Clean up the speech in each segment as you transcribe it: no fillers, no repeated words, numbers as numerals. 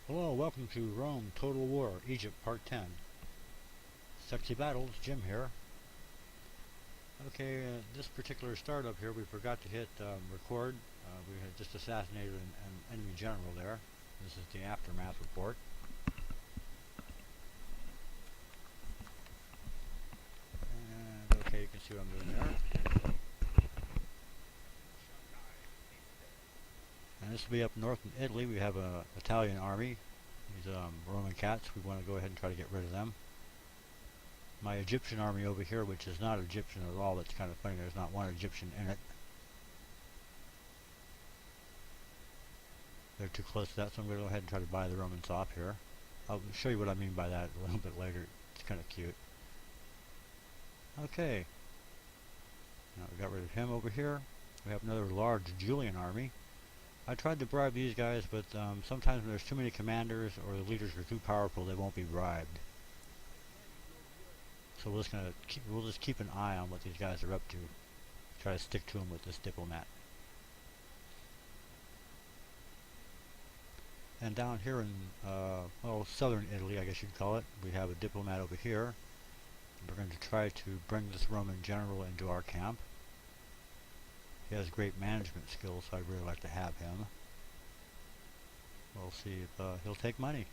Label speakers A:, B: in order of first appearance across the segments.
A: Hello, welcome to Rome Total War, Egypt Part 10. Sexy Battles, Jim here. Okay, this particular startup here, we forgot to hit record. We had just assassinated an enemy general there. This is the aftermath report. And okay, you can see what I'm doing there. And this will be up north in Italy. We have an Italian army. These Roman cats. We want to go ahead and try to get rid of them. My Egyptian army over here, which is not Egyptian at all. That's kind of funny. There's not one Egyptian in it. They're too close to that, so I'm going to go ahead and try to buy the Romans off here. I'll show you what I mean by that a little bit later. It's kind of cute. Okay. Now we got rid of him over here. We have another large Julian army. I tried to bribe these guys, but sometimes when there's too many commanders or the leaders are too powerful, they won't be bribed. So we'll just keep an eye on what these guys are up to. Try to stick to them with this diplomat. And down here in southern Italy, I guess you'd call it, we have a diplomat over here. We're going to try to bring this Roman general into our camp. He has great management skills, so I'd really like to have him. We'll see if he'll take money.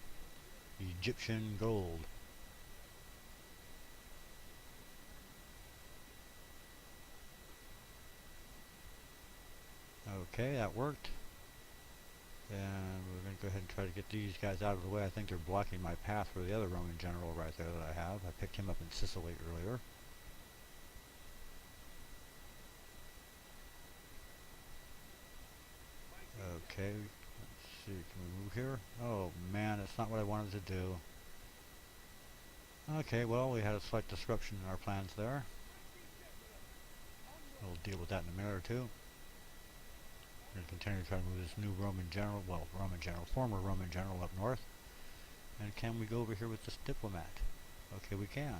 A: Egyptian gold. Okay, that worked. And we're going to go ahead and try to get these guys out of the way. I think they're blocking my path for the other Roman general right there that I have. I picked him up in Sicily earlier. Okay, let's see, can we move here? Oh man, that's not what I wanted to do. Okay, well, we had a slight disruption in our plans there. We'll deal with that in a minute or two. We're going to continue to try to move this new Roman general, former Roman general up north. And can we go over here with this diplomat? Okay, we can.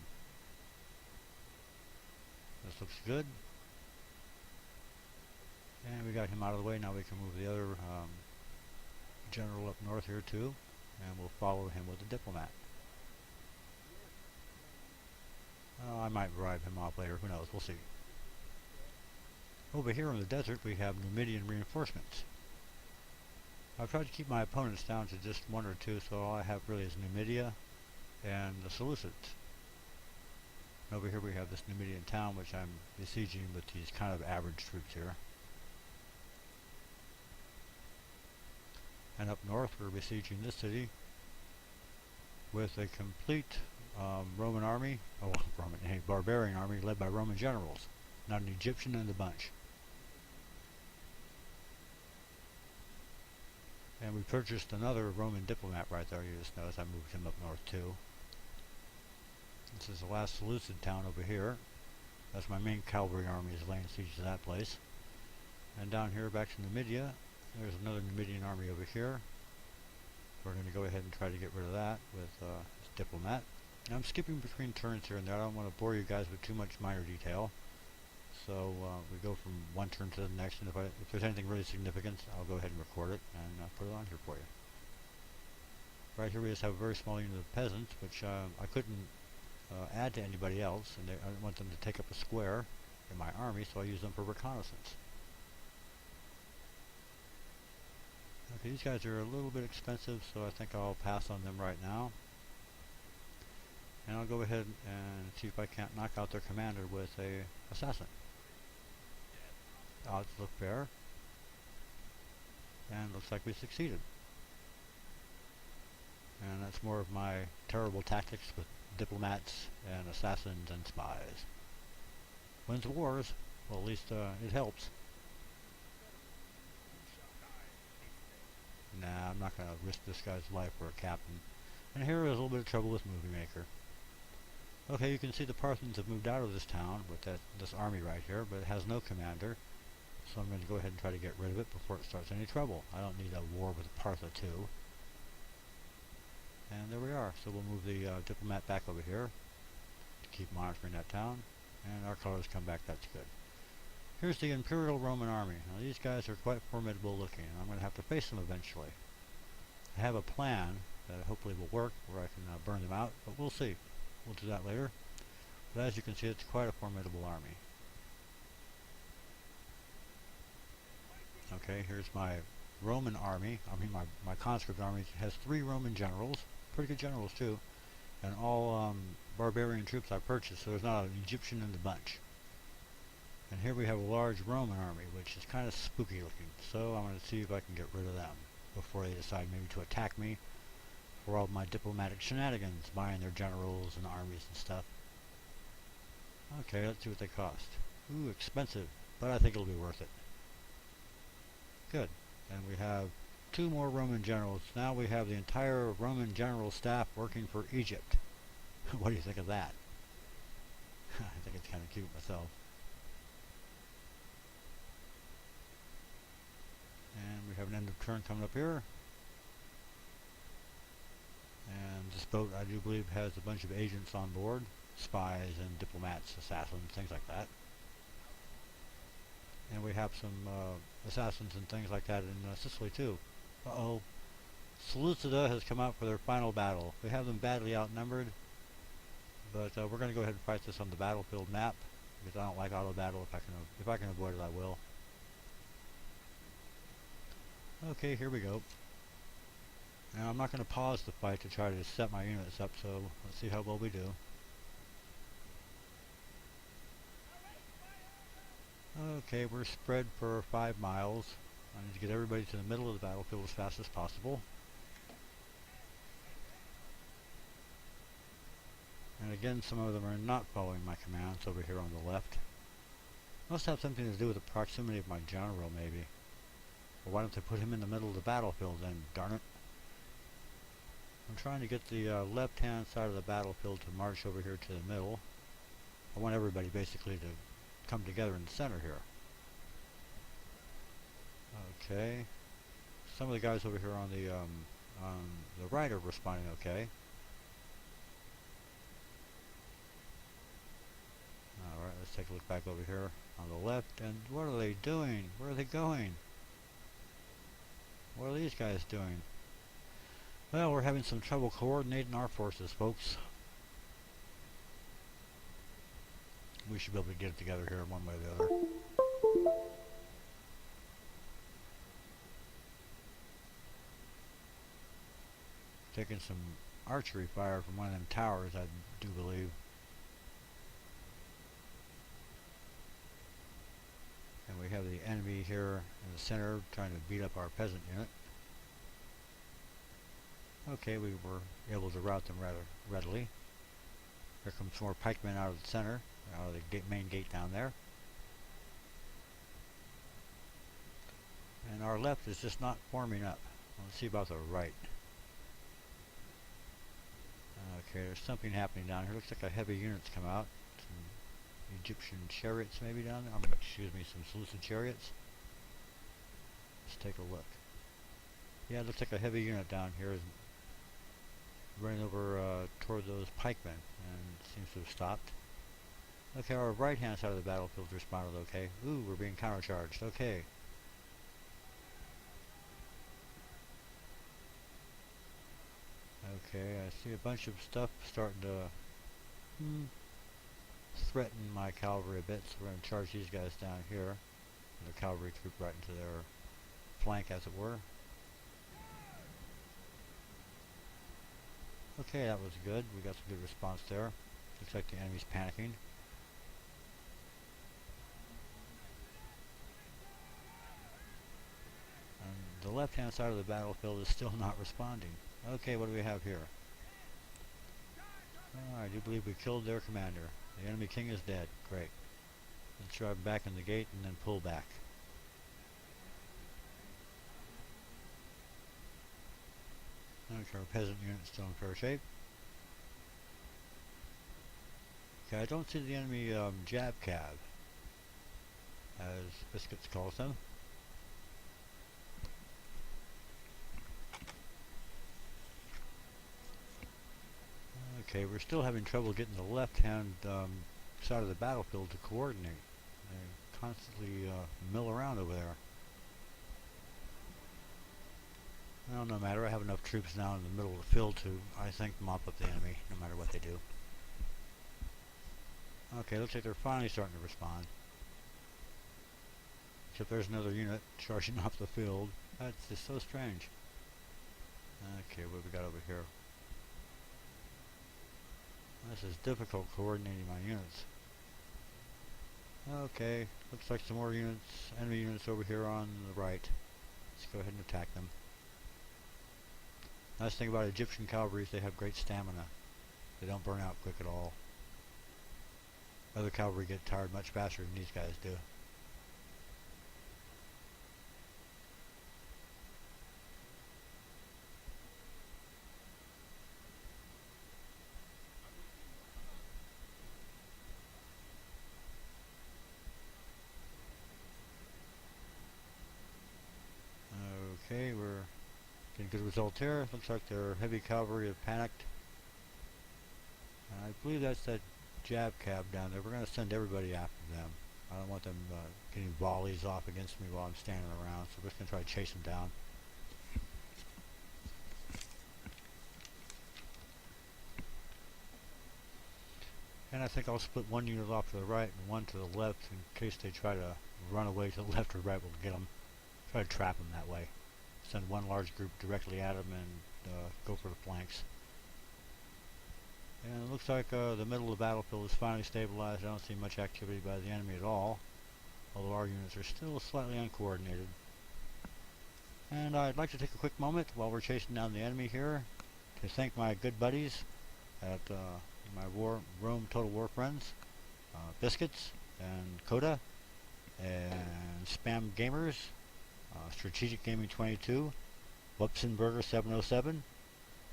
A: This looks good. And we got him out of the way. Now we can move the other general up north here too. And we'll follow him with the diplomat. I might bribe him off later. Who knows? We'll see. Over here in the desert we have Numidian reinforcements. I've tried to keep my opponents down to just one or two, so all I have really is Numidia and the Seleucids. And over here we have this Numidian town, which I'm besieging with these kind of average troops here. And up north we're besieging this city with a complete Roman army, a barbarian army led by Roman generals. Not an Egyptian in the bunch. And we purchased another Roman diplomat right there. You just notice I moved him up north too. This is the last Seleucid town over here. That's my main cavalry army is laying siege to that place. And down here back to Numidia, there's another Numidian army over here. We're going to go ahead and try to get rid of that with this diplomat. Now I'm skipping between turns here and there. I don't want to bore you guys with too much minor detail. So we go from one turn to the next, and if there's anything really significant, I'll go ahead and record it and put it on here for you. Right here we just have a very small unit of peasants, which I couldn't add to anybody else, and I didn't want them to take up a square in my army, so I use them for reconnaissance. Okay, these guys are a little bit expensive, so I think I'll pass on them right now. And I'll go ahead and see if I can't knock out their commander with a assassin. Odds look fair. And looks like we succeeded. And that's more of my terrible tactics with diplomats and assassins and spies. Wins wars. Well, at least it helps. Nah, I'm not going to risk this guy's life for a captain. And here is a little bit of trouble with Movie Maker. Okay, you can see the Parthians have moved out of this town with this army right here, but it has no commander. So I'm going to go ahead and try to get rid of it before it starts any trouble. I don't need a war with Partha too. And there we are. So we'll move the diplomat back over here to keep monitoring that town. And our colors come back, that's good. Here's the Imperial Roman army. Now these guys are quite formidable looking, and I'm going to have to face them eventually. I have a plan that hopefully will work where I can burn them out, but we'll see. We'll do that later. But as you can see, it's quite a formidable army. Okay, here's my Roman army. My conscript army has 3 Roman generals, pretty good generals too, and all barbarian troops I purchased, so there's not an Egyptian in the bunch. And here we have a large Roman army, which is kind of spooky looking, so I'm going to see if I can get rid of them before they decide maybe to attack me for all my diplomatic shenanigans, buying their generals and armies and stuff. Okay, let's see what they cost. Ooh, expensive, but I think it'll be worth it. Good. And we have 2 more Roman generals. Now we have the entire Roman general staff working for Egypt. What do you think of that? I think it's kind of cute myself. And we have an end of turn coming up here. And this boat, I do believe, has a bunch of agents on board. Spies and diplomats, assassins, things like that. And we have some assassins and things like that in Sicily too. Uh-oh. Seleucida has come out for their final battle. We have them badly outnumbered, but we're going to go ahead and fight this on the battlefield map, because I don't like auto battle. If I can avoid it, I will. Okay, here we go. Now I'm not going to pause the fight to try to set my units up, so let's see how well we do. Okay, we're spread for 5 miles. I need to get everybody to the middle of the battlefield as fast as possible. And again, some of them are not following my commands over here on the left. Must have something to do with the proximity of my general, maybe. Or why don't they put him in the middle of the battlefield then, darn it? I'm trying to get the left-hand side of the battlefield to march over here to the middle. I want everybody basically to come together in the center here. Okay. Some of the guys over here on the right are responding okay. Alright, let's take a look back over here on the left. And what are they doing? Where are they going? What are these guys doing? Well, we're having some trouble coordinating our forces, folks. We should be able to get it together here one way or the other. Taking some archery fire from one of them towers, I do believe. And we have the enemy here in the center trying to beat up our peasant unit. Okay, we were able to rout them rather readily. Here comes more pikemen out of the center, out of the main gate down there. And our left is just not forming up. Let's see about the right. Okay, there's something happening down here. Looks like a heavy unit's come out. Some Egyptian chariots maybe down there. Excuse me, some Seleucid chariots. Let's take a look. Yeah, it looks like a heavy unit down here is running over toward those pikemen, and seems to have stopped. Okay, our right-hand side of the battlefield responded okay. Ooh, we're being countercharged. Okay. Okay, I see a bunch of stuff starting to threaten my cavalry a bit, so we're going to charge these guys down here. The cavalry troop right into their flank, as it were. Okay, that was good. We got some good response there. Looks like the enemy's panicking. And the left-hand side of the battlefield is still not responding. Okay, what do we have here? I do believe we killed their commander. The enemy king is dead. Great. Let's drive back in the gate and then pull back. Okay, our peasant unit's still in fair shape. Okay, I don't see the enemy jab cab, as Biscuits calls them. Okay, we're still having trouble getting the left-hand side of the battlefield to coordinate. They constantly mill around over there. Well, no matter. I have enough troops now in the middle of the field to, I think, mop up the enemy, no matter what they do. Okay, looks like they're finally starting to respond. Except there's another unit charging off the field. That's just so strange. Okay, what we got over here? This is difficult coordinating my units. Okay, looks like some more units, enemy units over here on the right. Let's go ahead and attack them. Nice thing about Egyptian cavalry is they have great stamina. They don't burn out quick at all. Other cavalry get tired much faster than these guys do. Okay, we're getting good results here. Looks like their heavy cavalry have panicked. I believe that's that jab cab down there. We're going to send everybody after them. I don't want them getting volleys off against me while I'm standing around, so we're just going to try to chase them down. And I think I'll split one unit off to the right and one to the left in case they try to run away to the left or right. We'll get them. Try to trap them that way. Send one large group directly at them and go for the flanks. And it looks like the middle of the battlefield is finally stabilized. I don't see much activity by the enemy at all, although our units are still slightly uncoordinated. And I'd like to take a quick moment while we're chasing down the enemy here to thank my good buddies at my Rome Total War friends, Biscuits and Coda and Spam Gamers, Strategic Gaming 22, Wupsenberger 707,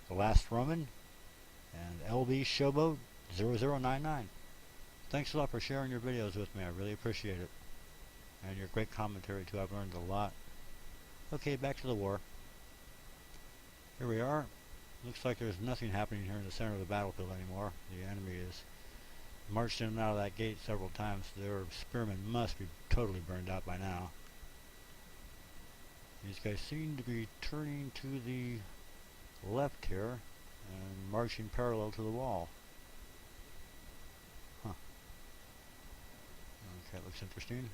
A: The Last Roman, and LB Showboat 0099. Thanks a lot for sharing your videos with me. I really appreciate it. And your great commentary too. I've learned a lot. Okay, back to the war. Here we are. Looks like there's nothing happening here in the center of the battlefield anymore. The enemy is marched in and out of that gate several times. Their spearmen must be totally burned out by now. These guys seem to be turning to the left here and marching parallel to the wall. Huh. Okay, looks interesting.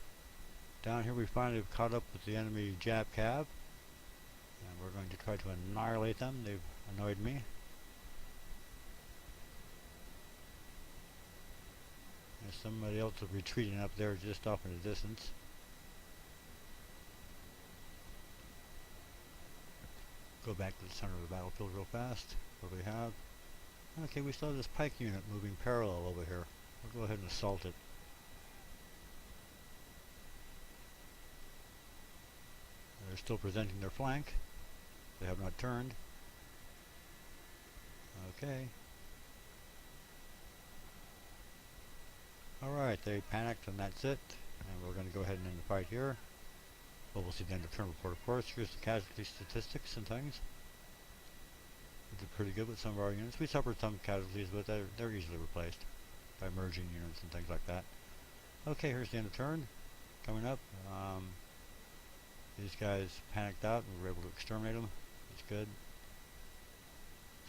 A: Down here we finally have caught up with the enemy Jab Cab, and we're going to try to annihilate them. They've annoyed me. There's somebody else retreating up there just off in the distance. Go back to the center of the battlefield real fast. What do we have? Okay, we still have this pike unit moving parallel over here. We'll go ahead and assault it. They're still presenting their flank. They have not turned. Okay. Alright, they panicked and that's it. And we're going to go ahead and end the fight here. Well, we'll see the end of turn report, of course. Here's the casualty statistics and things. We did pretty good with some of our units. We suffered some casualties, but they're easily replaced by merging units and things like that. Okay, here's the end of turn. Coming up, these guys panicked out and we were able to exterminate them. That's good.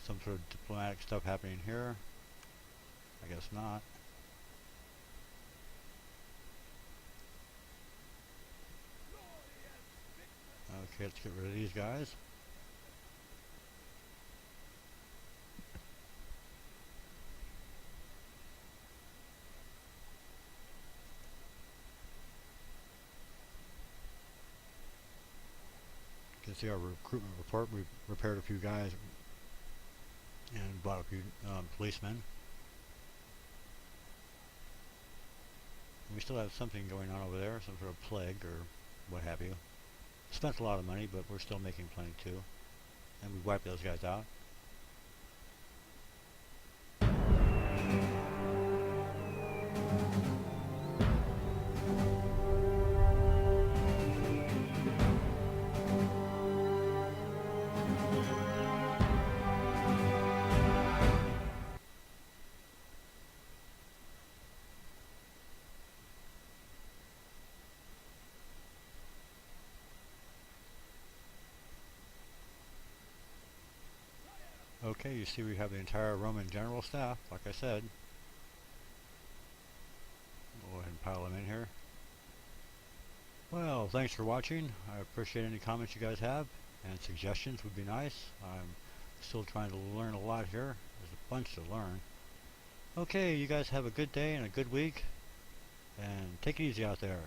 A: Some sort of diplomatic stuff happening here. I guess not. Okay, let's get rid of these guys. You can see our recruitment report. We repaired a few guys and bought a few policemen. And we still have something going on over there, some sort of plague or what have you. Spent a lot of money, but we're still making plenty too. And we wiped those guys out. Okay, you see we have the entire Roman general staff, like I said. Go ahead and pile them in here. Well, thanks for watching. I appreciate any comments you guys have, and suggestions would be nice. I'm still trying to learn a lot here. There's a bunch to learn. Okay, you guys have a good day and a good week, and take it easy out there.